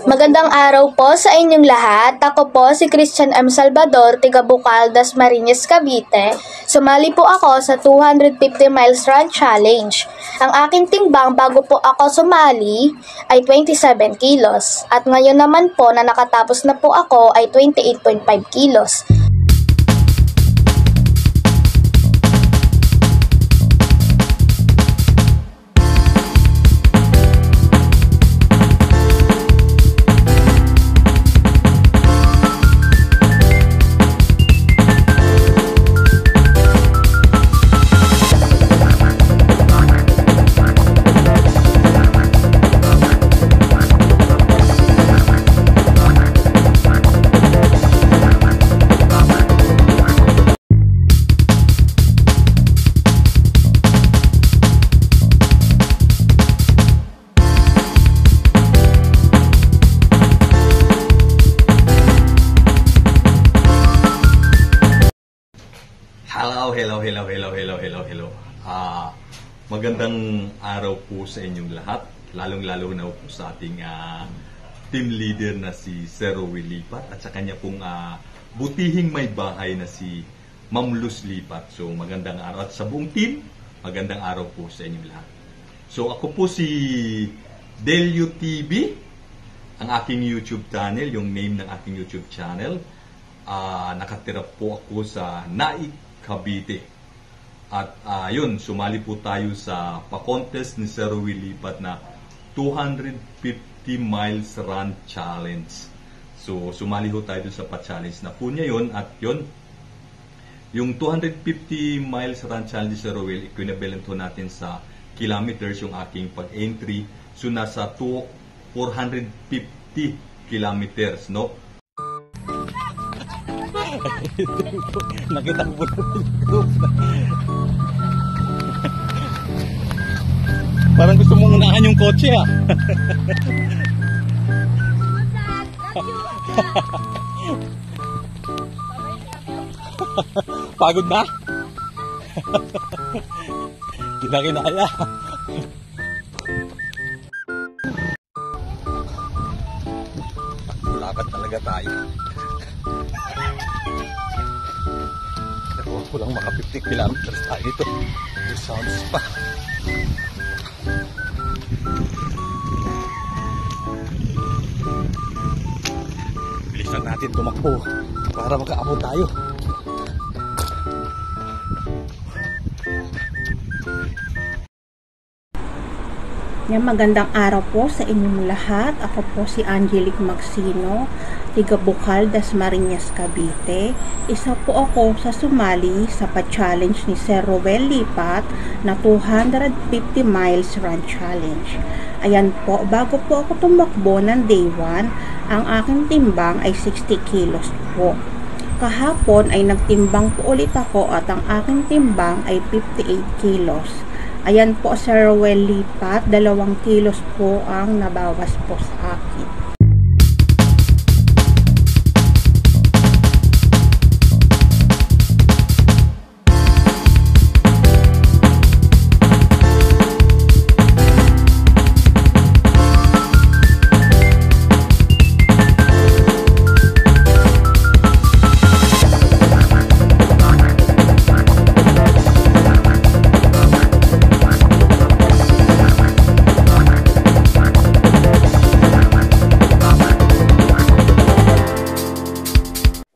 Magandang araw po sa inyong lahat. Ako po si Christian M. Salvador, tiga Bucal, Dasmariñas, Cavite. Sumali po ako sa 250 miles run challenge. Ang aking timbang bago po ako sumali ay 27 kilos. At ngayon naman po na nakatapos na po ako ay 28.5 kilos. Hello. Magandang araw po sa inyong lahat, lalong-lalo na po sa ating team leader na si Sir Rowel Lipat at sa kanya pong butihing may bahay na si Ma'am Luz Lipat. So magandang araw at sa buong team, magandang araw po sa inyong lahat. So ako po si Delio TV, ang aking YouTube channel, yung name ng aking YouTube channel. Nakatira po ako sa Naik, Cavite. At yun, sumali po tayo sa pa-contest ni Sir Rowel Lipat na 250 miles run challenge. So, sumali ho tayo sa pa-challenge na po niya yun. At yun, yung 250 miles run challenge ni Sir Rowel, equivalent ho natin sa kilometers yung aking pag-entry. So, nasa 450 kilometers, no? Nakita mo po. Parang gusto mong unahan yung kotse Pagod na? Hindi na kinaya. Lakad talaga tayo. Kulang maka 50 kilometers tayo dito. May sounds pa. Bilisan natin tumakbo para makaabot tayo. Magandang araw po sa inyong lahat. Ako po si Angelic Magsino, tiga Bucal, Dasmariñas, Cavite. Isa po ako sa sumali sa pa-challenge ni Sir Rowel Lipat na 250 miles run challenge. Ayan po, bago po ako tumakbo ng day 1, ang aking timbang ay 60 kilos po. Kahapon ay nagtimbang po ulit ako at ang aking timbang ay 58 kilos. Ayan po, Sir Rowel Lipat, 2 kilos po ang nabawas po sa akin.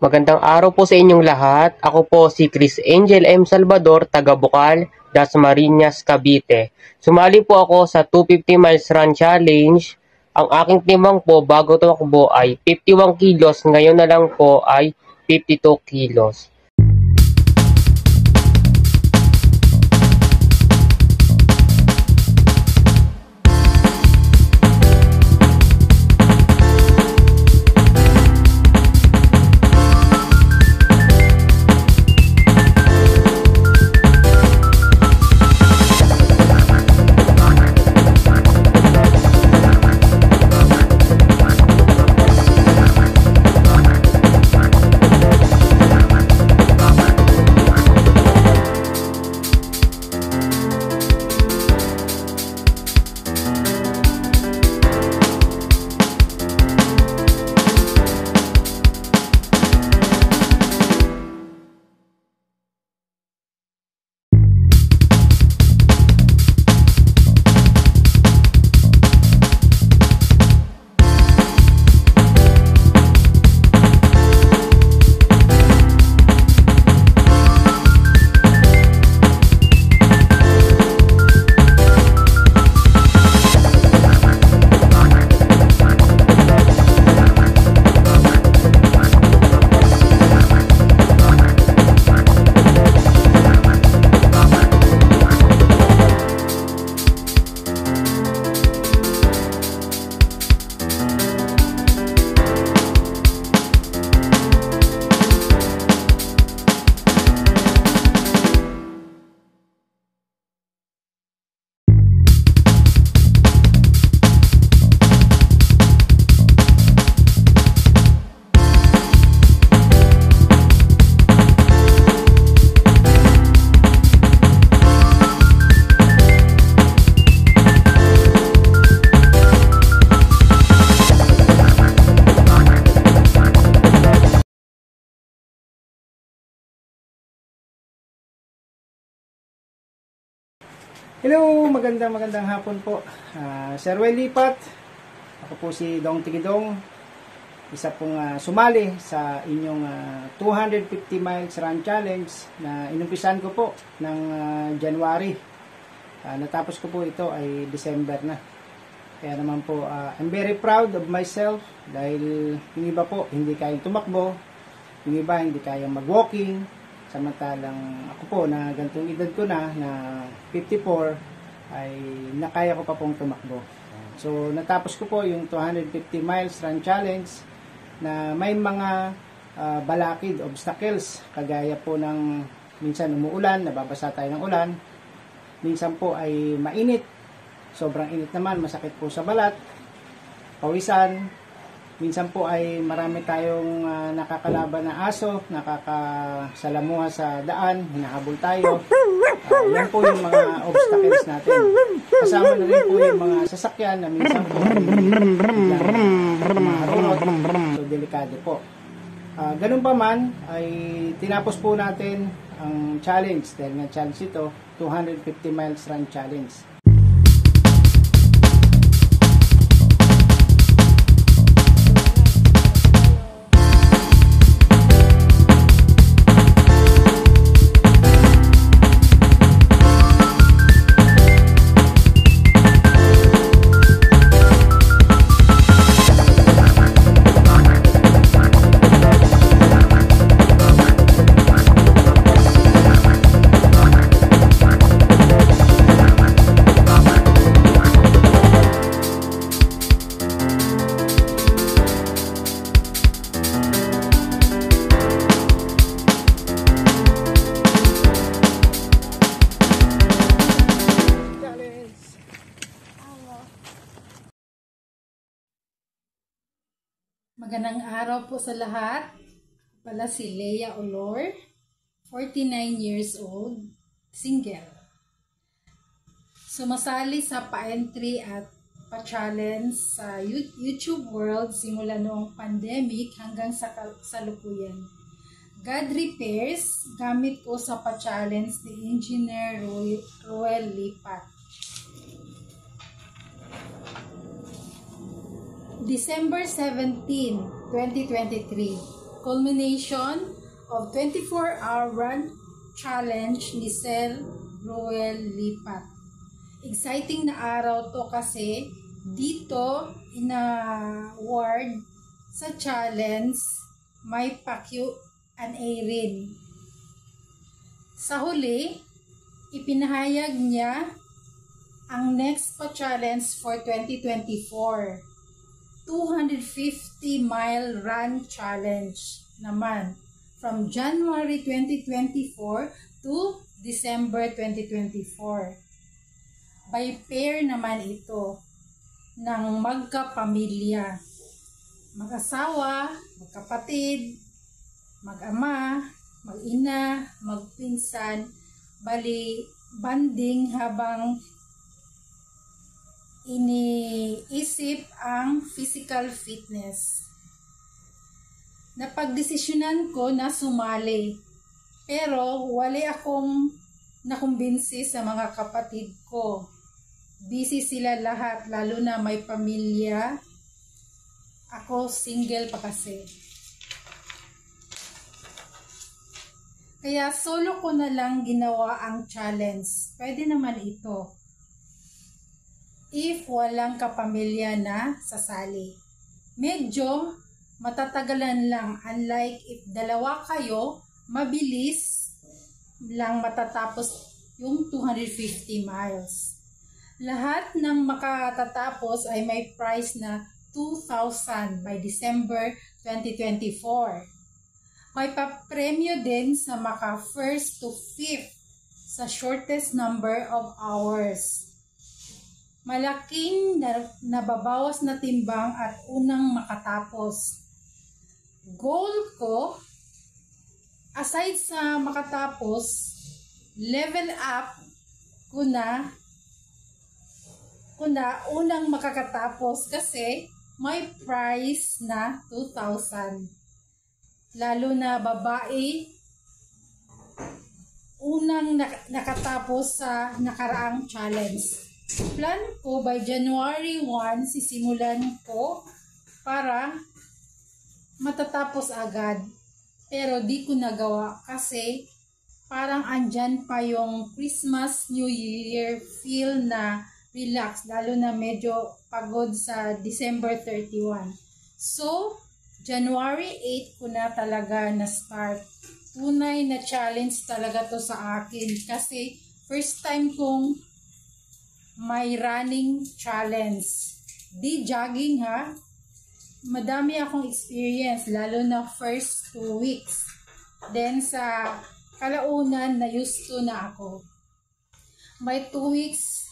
Magandang araw po sa inyong lahat. Ako po si Chris Angel M. Salvador, taga Bucal, Dasmariñas, Cavite. Sumali po ako sa 250 miles run challenge. Ang aking timbang po bago tumakbo ay 51 kilos, ngayon na lang po ay 52 kilos. Hello, magandang hapon po. Sir Will Lipat, ako po si Dong Tigidong, isa pong sumali sa inyong 250 miles run challenge na inumpisan ko po ng January. Natapos ko po ito ay December na. Kaya naman po, I'm very proud of myself dahil yung iba po hindi kayang tumakbo, yung iba hindi kayang mag-walking, samantalang ako po na ganitong edad ko na 54 ay nakaya ko pa pong tumakbo. So natapos ko po yung 250 miles run challenge na may mga balakid, obstacles, kagaya po ng minsan umuulan, nababasa tayo ng ulan, minsan po ay mainit, sobrang init naman, masakit po sa balat, pawisan. Minsan po ay marami tayong nakakalaban na aso, nakakasalamuha sa daan, hinahabol tayo. Yan po yung mga obstacles natin. Kasama na rin po yung mga sasakyan na minsan po maharunot. So, delikado po. Ganun pa man, ay tinapos po natin ang challenge. Dahil nga challenge ito, 250 miles run challenge. Magandang araw po sa lahat. Pala si Leia Olor, 49 years old, single. Sumasali sa pa-entry at pa-challenge sa YouTube World simula noong pandemic hanggang sa kasalukuyan. God repairs, gamit ko sa pa-challenge ni Engineer Ruel Lipat. December 17, 2023, culmination of 24-hour run challenge ni Sir Ruel Lipat. Exciting na araw to kasi dito ina-award sa challenge may pa-Q&A rin. Sa huli, ipinahayag niya ang next pa-challenge for 2024. 250-mile run challenge naman from January 2024 to December 2024. By pair naman ito ng magkapamilya, mag-asawa, magkapatid, mag-ama, mag-ina, magpinsan, bali banding habang iniisip ang physical fitness. Napagdesisyonan ko na sumali, pero wala akong nakumbinsi sa mga kapatid ko. Busy sila lahat, lalo na may pamilya. Ako single pa kasi. Kaya solo ko na lang ginawa ang challenge. Pwede naman ito if walang kapamilya na sasali. Medyo matatagalan lang, unlike if dalawa kayo, mabilis lang matatapos yung 250 miles. Lahat ng makatatapos ay may price na 2,000 by December 2024. May papremyo din sa maka first to fifth sa shortest number of hours. Malaking nababawas na timbang at unang makatapos. Goal ko, aside sa makatapos, level up ko na unang makakatapos kasi may price na 2,000. Lalo na babae, unang nakatapos sa nakaraang challenge. Plan ko by January 1 sisimulan ko para matatapos agad. Pero di ko nagawa kasi parang andyan pa yung Christmas, New Year feel na relax, lalo na medyo pagod sa December 31. So, January 8 ko na talaga na-start. Tunay na challenge talaga to sa akin kasi first time kong may running challenge. Di jogging ha. Madami akong experience, lalo na first 2 weeks. Then sa kalaunan na used to na ako. May 2 weeks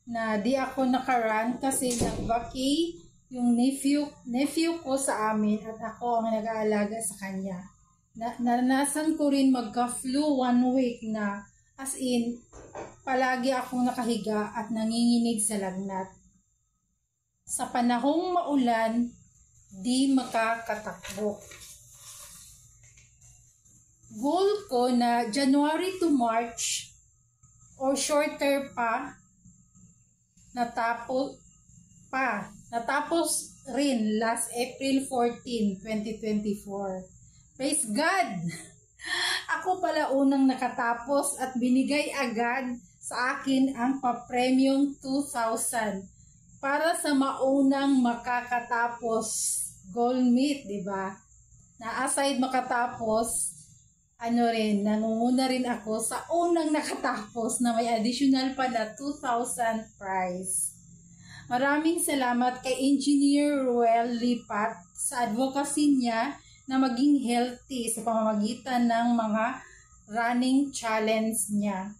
na di ako nakarun kasi nag-vacay yung nephew ko sa amin at ako ang nag-aalaga sa kanya. Naranasan ko rin magka-flu 1 week na as in palagi akong nakahiga at nanginginig sa lagnat. Sa panahong maulan, di makakatakbo. Goal ko na January to March or shorter pa, natapos rin last April 14, 2024. Praise God! Ako pala unang nakatapos at binigay agad sa akin ang papremyong 2,000 para sa maunang makakatapos. Goal meet, di ba? Na aside makatapos, nangunguna rin ako sa unang nakatapos na may additional pa na 2,000 prize. Maraming salamat kay Engineer Ruel Lipat sa advocacy niya na maging healthy sa pamamagitan ng mga running challenge niya.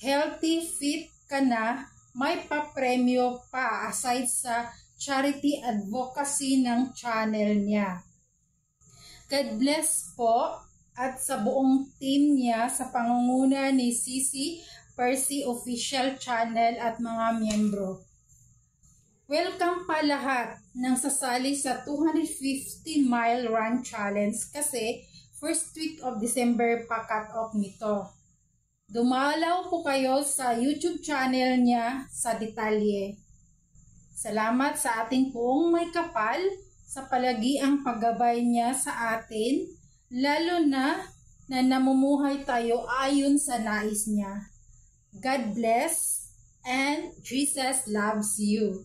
Healthy, fit ka na, may papremyo pa aside sa charity advocacy ng channel niya. God bless po at sa buong team niya sa pangunguna ni Sisi Percy Official Channel at mga miyembro. Welcome pa lahat ng sasali sa 250-mile run challenge kasi first week of December pa cut-off nito. Dumalaw po kayo sa YouTube channel niya sa detalye. Salamat sa ating poong may kapal sa palagiang paggabay niya sa atin, lalo na namumuhay tayo ayon sa nais niya. God bless and Jesus loves you.